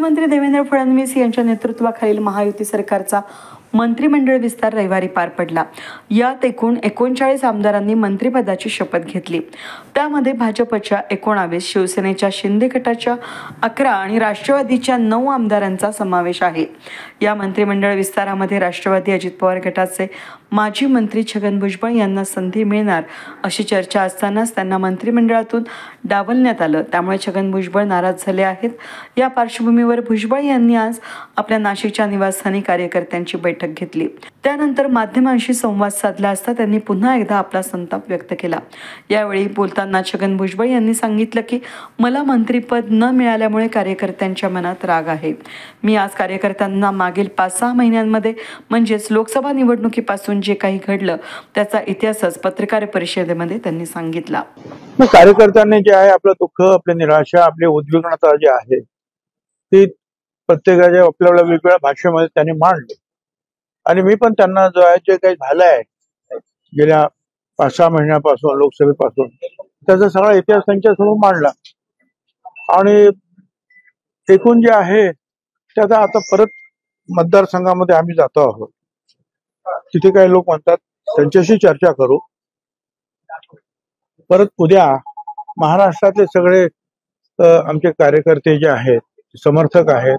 मुख्यमंत्री देवेंद्र फडणवीस यांच्या नेतृत्वाखालील महायुती सरकारचा मंत्रिमंडळ विस्तार रविवारी पार पडला. यात एकूण 39 आमदारांनी मंत्रिपदाची शपथ घेतली. त्यामध्ये भाजपच्या 19, शिवसेनेच्या शिंदे गटाच्या 11 आणि राष्ट्रवादीच्या 9 आमदारांचा समावेश आहे. या मंत्रिमंडळ विस्तारामध्ये राष्ट्रवादी अजित पवार गटाचे माजी मंत्री छगन भुजबळ यांना संधी मिळणार अशी चर्चा असतानाच त्यांना मंत्रिमंडळातून डावलण्यात आलं. त्यामुळे छगन भुजबळ नाराज झाले आहेत. या पार्श्वभूमीवर भुजबळ यांनी आज आपल्या नाशिकच्या निवासस्थानी कार्यकर्त्यांची बैठक घेतली. त्यानंतर माध्यमांशी संवाद साधला असता त्यांनी पुन्हा एकदा आपला संताप व्यक्त केला. यावेळी बोलताना छगन भुजबळ यांनी सांगितलं की मला मंत्रिपद न मिळाल्यामुळे कार्यकर्त्यांच्या मनात राग आहे. मी आज कार्यकर्त्यांना मागील 5-6 महिन्यांमध्ये म्हणजेच लोकसभा निवडणुकीपासून जे काही घडलं त्याचा इतिहासच पत्रकार परिषदेमध्ये त्यांनी सांगितला. कार्यकर्त्यांनी जे आहे आपलं दुःख, आपली निराशा, आपली उद्विग्नता जे आहे ती प्रत्येकाच्या आपल्या वेगवेगळ्या भाषेमध्ये त्यांनी मांडली. आणि मी पण त्यांना जो आहे जे काही झालंय गेल्या 5-6 महिन्यापासून लोकसभेपासून त्याचा सगळा इतिहास त्यांच्यासमोर मांडला. आणि एकूण जे आहे त्याचा आता परत मतदारसंघामध्ये आम्ही जातो आहोत. तिथे काही लोक म्हणतात त्यांच्याशी चर्चा करू. परत उद्या महाराष्ट्रातले सगळे आमचे कार्यकर्ते जे आहेत, समर्थक आहेत,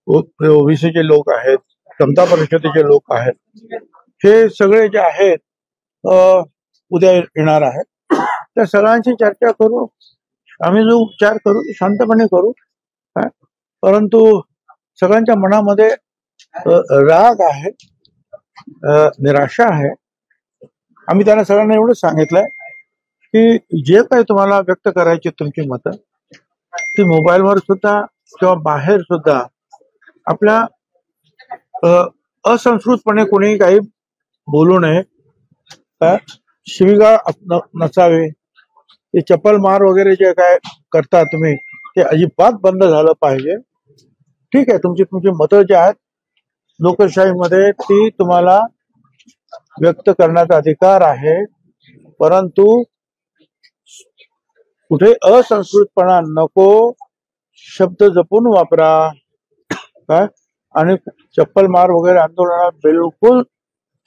ओबीसीचे लोक आहेत, समता परिषदेचे लोक आहेत, हे सगळे जे आहेत उद्या येणार आहेत. त्या सगळ्यांची चर्चा करू. आम्ही जो उपचार करू शांतपणे करू. परंतु सगळ्यांच्या मनामध्ये राग आहे, निराशा आहे. आम्ही त्यांना सगळ्यांना एवढंच सांगितलंय की जे काही तुम्हाला व्यक्त करायची तुमची मतं ती मोबाईलवर सुद्धा किंवा बाहेर सुद्धा आपल्या असंस्कृतपणे कोणी काही बोलू नये, शिवीगाळ नसावे. ते चप्पल मार वगैरे जे काय करता तुम्ही ते अजिबात बंद झालं पाहिजे. ठीक आहे, तुमची मतं जे आहेत लोकशाहीमध्ये ती तुम्हाला व्यक्त करण्याचा अधिकार आहे. परंतु कुठे असंस्कृतपणा नको, शब्द जपून वापरा. काय आणि चप्पल मार वगैरे आंदोलनात बिलकुल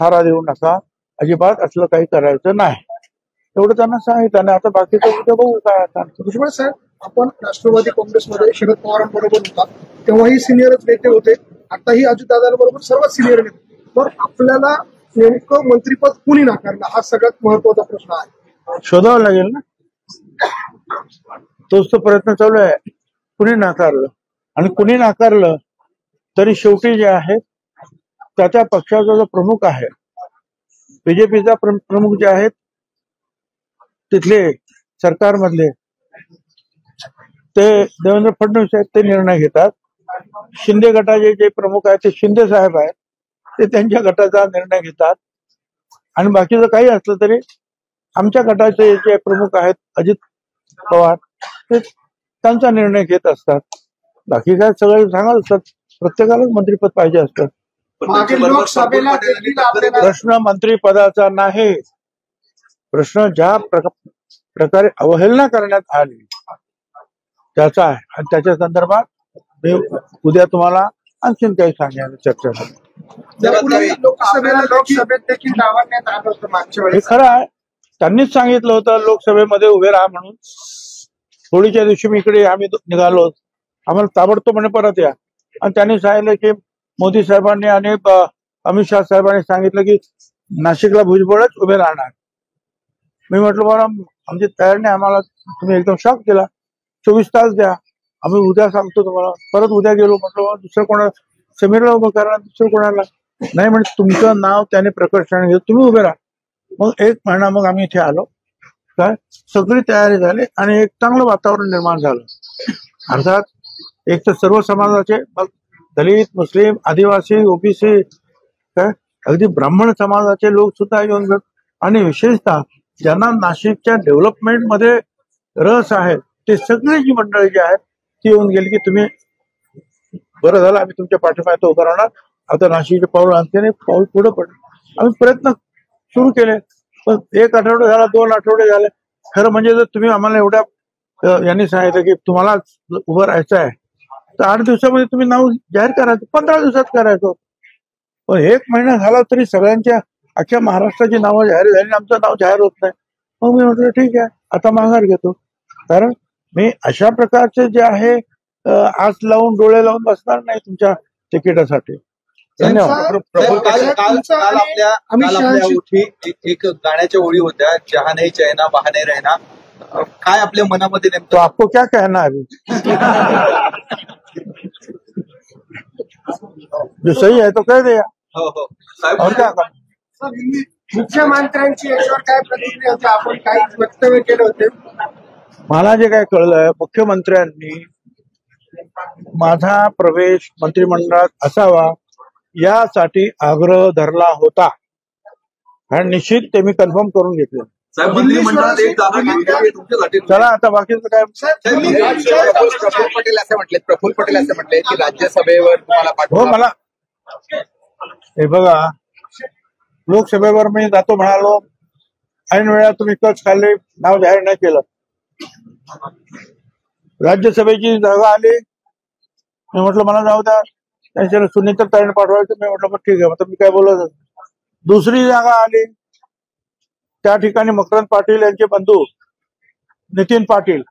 थारा देऊ नका. अजिबात असलं काही करायचं नाही. एवढं त्यांना सांगितलं. आता बाकीचं उद्या बघू काय. आता भुजबळ साहेब, आपण राष्ट्रवादी काँग्रेसमध्ये शरद पवारांबरोबर होता तेव्हाही सिनियरच नेते होते, आताही अजितदादांबरोबर सर्वात सिनियर नेते. तर आपल्याला नेमकं मंत्रिपद कुणी नाकारलं हा सगळ्यात महत्वाचा प्रश्न आहे. शोधावं लागेल ना. तोच तो प्रयत्न चालू आहे. कुणी नाकारलं आणि कुणी नाकारलं तरी शेवटी जे आहे त्याच्या पक्षाचा जो प्रमुख आहे, बीजेपीचा प्रमुख जे आहेत तिथले सरकारमधले ते देवेंद्र फडणवीस आहेत, ते निर्णय घेतात. शिंदे गटाचे जे प्रमुख आहेत ते शिंदे साहेब आहेत, ते त्यांच्या गटाचा निर्णय घेतात. आणि बाकीचं काही असलं तरी आमच्या गटाचे जे प्रमुख आहेत अजित पवार ते त्यांचा निर्णय घेत असतात. बाकी काय सगळे सांगत असतात. प्रत्येकालाच मंत्रिपद पाहिजे असतं. प्रश्न मंत्रिपदाचा नाही. प्रश्न ज्या प्रकारे अवहेलना करण्यात आली त्याचा आहे. आणि त्याच्या संदर्भात मी उद्या तुम्हाला आणखीन काही सांगायला चर्चा करू. लोकसभेत देखील डावलण्यात आलं होतं मागच्या वेळेस. हे खरं आहे. त्यांनीच सांगितलं होतं लोकसभेमध्ये उभे राहा म्हणून. होळीच्या दिवशी मी इकडे आम्ही निघालो, आम्हाला ताबडतोब म्हणे परत या. आणि त्यांनी सांगितलं की मोदी साहेबांनी आणि अमित शाह साहेबांनी सांगितलं की नाशिकला भुजबळच उभे राहणार. मी म्हटलं बरं आमची तयार नाही, आम्हाला तुम्ही एकदम शॉक केला. 24 तास द्या, आम्ही उद्या सांगतो तुम्हाला. परत उद्या गेलो, म्हटलं दुसरं कोणाला समीरला उभं करा, दुसरं कोणाला नाही. म्हणजे तुमचं नाव त्याने प्रकर्षाने घेत तुम्ही उभे राहा. मग 1 महिना मग आम्ही इथे आलो. काय सगळी तयारी झाली आणि एक चांगलं वातावरण निर्माण झालं. अर्थात एक तर सर्व समाजाचे, मग दलित, मुस्लिम, आदिवासी, ओबीसी, काय अगदी ब्राह्मण समाजाचे लोक सुद्धा येऊन, आणि विशेषतः ज्यांना नाशिकच्या डेव्हलपमेंटमध्ये रस आहे ते सगळी जी मंडळी जी आहेत ती येऊन गेली की तुम्ही बरं झालं, आम्ही तुमच्या पाठीमागे उभं राहणार. आता नाशिकचे पाऊल आणखीन पाऊल पुढे पडलं. आम्ही प्रयत्न सुरू केले. पण 1 आठवडा झाला, 2 आठवडे झाले. खरं म्हणजे जर तुम्ही आम्हाला एवढ्या यांनी सांगितलं की तुम्हाला उभं राहायचं आहे तर 8 दिवसामध्ये तुम्ही नाव जाहीर करायचं, 15 दिवसात करायचं. पण 1 महिना झाला तरी सगळ्यांच्या अख्ख्या महाराष्ट्राची नावं जाहीर झाली, आमचं नाव जाहीर होत नाही. मग मी म्हटलं ठीक आहे, आता माघार घेतो. कारण मी अशा प्रकारचे जे आहे आस लावून डोळे लावून बसणार नाही तुमच्या तिकिटासाठी. धन्यवाद. काल आपल्या उठी एक गाण्याच्या ओळी होत्या, जहा नहीं चैना वहा नहीं रहना. काय आपल्या मनामध्ये तो नेमकं आपको क्या कहना है अभी? जो सही है तो कह दिया. हो हो साहेब, और क्या करना? मुख्यमंत्र्यांची याच्यावर काय प्रतिक्रिया होती? आपण काही वक्तव्य केले होते. मला जे काय कळलंय, मुख्यमंत्र्यांनी माझा प्रवेश मंत्रिमंडळात असावा यासाठी आग्रह धरला होता आणि निश्चित ते मी कन्फर्म करून घेतले. साहेब मंत्रिमंडळात एक जागा घेतली तुमच्यासाठी. चला आता बाकीचं काय. प्रफुल्ल पटेल असे म्हटले की राज्यसभेवर तुम्हाला हो, पाठवा. मला हे बघा, लोकसभेवर मी जातो म्हणालो, ऐन वेळा तुम्ही कच खाल्ले, नाव जाहीर नाही केलं. राज्यसभेची जागा आली, मी म्हटलं मला जाऊ द्या, त्यांच्या सुनीता ताईने पाठवायचं. मी म्हटलं मग ठीक आहे, मी काय बोलत. दुसरी जागा आली, त्या ठिकाणी मकरंद पाटील यांचे बंधू नितीन पाटील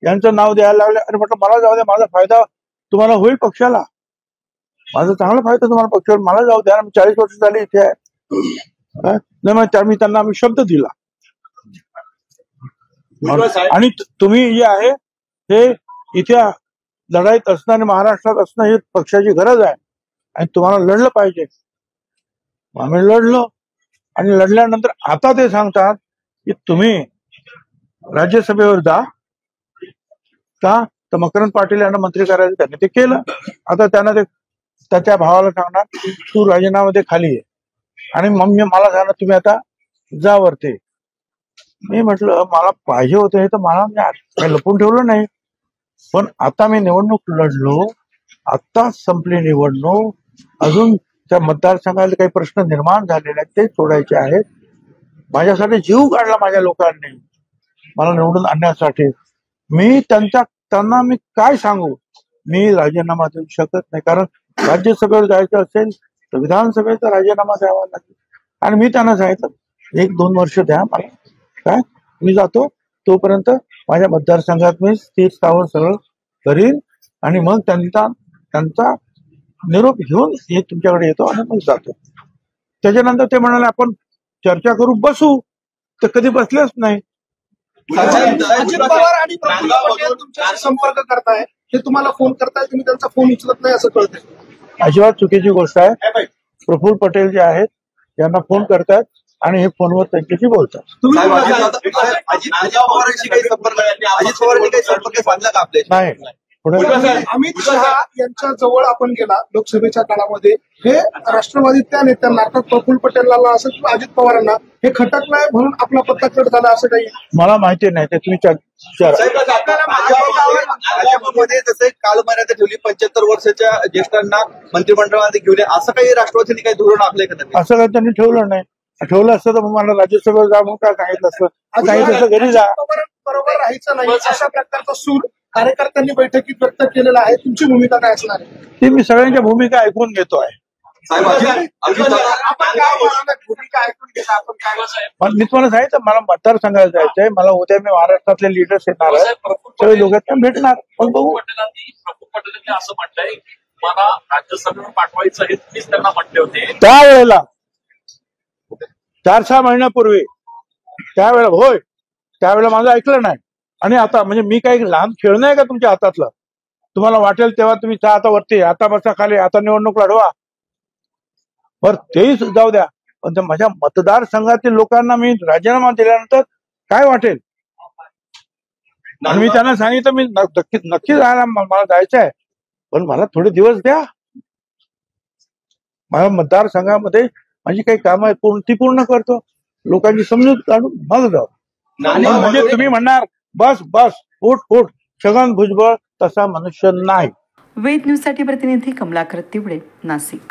यांचं नाव द्यायला लागले. आणि म्हटलं मला जाऊ द्या, माझा फायदा तुम्हाला होईल पक्षाला, माझा चांगला फायदा तुम्हाला पक्षाला, मला जाऊ द्या. 40 वर्ष झाली इथे आहे. नाही मग मी त्यांना आम्ही शब्द दिला. आणि तुम्ही जे आहे हे इथे लढाईत असणं आणि महाराष्ट्रात असणं ही पक्षाची गरज आहे आणि तुम्हाला लढलं पाहिजे. आम्ही लढलो आणि लढल्यानंतर आता ते सांगतात की तुम्ही राज्यसभेवर जा का, तर मकरंद पाटील यांना मंत्री करायचं. त्यांनी ते केलं. आता त्यांना ते त्याच्या भावाला सांगणार तू राजीनामध्ये खाली आहे. आणि मग मला सांगणार तुम्ही आता जा वरती. मी म्हटलं मला पाहिजे होतं हे तर मला काही लपून ठेवलं नाही. पण आता मी निवडणूक लढलो, आता संपली निवडणूक, अजून त्या मतदारसंघाला काही प्रश्न निर्माण झालेले आहेत ते सोडायचे आहेत. माझ्यासाठी जीव काढला माझ्या लोकांनी मला निवडून आणण्यासाठी. मी त्यांना मी काय सांगू, मी राजीनामा देऊ शकत नाही. कारण राज्यसभेवर जायचं असेल तर विधानसभेचा राजीनामा द्यावा लागेल. आणि मी त्यांना सांगितलं 1-2 वर्ष द्या मला, काय मी जातो तोपर्यंत माझ्या मतदारसंघात मी स्थिर स्थावर सगळं करीन आणि मग त्यांचा निरोप घेऊन तुमच्याकडे येतो आणि मग जातो. त्याच्यानंतर ते म्हणाले आपण चर्चा करू बसू, तर कधी बसलेच नाही. अजित पवार आणि प्रफुल्ल पटेल तुमच्याशी संपर्क करताय, ते तुम्हाला फोन करताय, तुम्ही त्यांचा फोन उचलत नाही असं कळतंय. अजिबात चुकीची गोष्ट आहे. प्रफुल्ल पटेल जे आहेत यांना फोन करतात आणि हे फोनवर त्यांच्याशी बोलतात. अजित पवारांशी काही संपर्क साधला का आपले? नाही. अमित शहा यांच्या जवळ आपण गेला लोकसभेच्या काळामध्ये, हे राष्ट्रवादी त्या नेत्यांना अर्थात प्रफुल्ल पटेलला असं किंवा अजित पवारांना हे खटकलंय म्हणून आपला पत्ता कट झाला असं काही? मला माहिती नाही, ते तुम्ही भाजपमध्ये जसे कालमर्यादा ठेवली 75 वर्षाच्या ज्येष्ठांना मंत्रिमंडळामध्ये घेऊन असं काही राष्ट्रवादीने काही धोरण आखलंय का? असं काही त्यांनी ठेवलं नाही. ठेवलं असतं तर मला राज्यसभेवर जा म्हणून काय सांगितलं असतं. सांगितलं घरी जा. बरोबर राहायचं नाही अशा प्रकारचा सूर कार्यकर्त्यांनी बैठकीत व्यक्त केलेला आहे. तुमची भूमिका काय असणार आहे? ती मी सगळ्यांच्या भूमिका ऐकून घेतोय. भूमिका ऐकून घेता आपण काय? मी तुम्हाला सांगितलं मला मतदारसंघाला जायचंय. मला उद्या मी महाराष्ट्रातले लीडर्स येणार आहेत, सगळे लोक भेटणार. पण बघू. प्रफुल्ल पटेलांनी असं म्हटलंय मला राज्यसभेवर पाठवायचं हे तुम्हीच त्यांना म्हटले होते त्यावेळेला 4-6 महिन्यापूर्वी. त्यावेळेला होय, त्यावेळेला माझं ऐकलं नाही. आणि आता म्हणजे मी काही लहान खेळणं आहे का तुमच्या हातातलं? तुम्हाला वाटेल तेव्हा तुम्ही आता वरती, आता बसा खाली, आता निवडणूक लढवा. बरं तेही जाऊ द्या, पण माझ्या मतदारसंघातील लोकांना मी राजीनामा दिल्यानंतर काय वाटेल? आणि मी त्यांना सांगितलं मी नक्की जायला मला जायचं आहे, पण मला थोडे दिवस द्या. माझ्या मतदारसंघामध्ये माझी काही कामं ती पूर्ण करतो, लोकांची समजूत काढून मग जाऊ. म्हणजे तुम्ही म्हणणार बस बस उठ छगन भुजबळ तसा मनुष्य नाही. वेद न्यूजसाठी प्रतिनिधी कमलाकर तिवडे, नाशिक.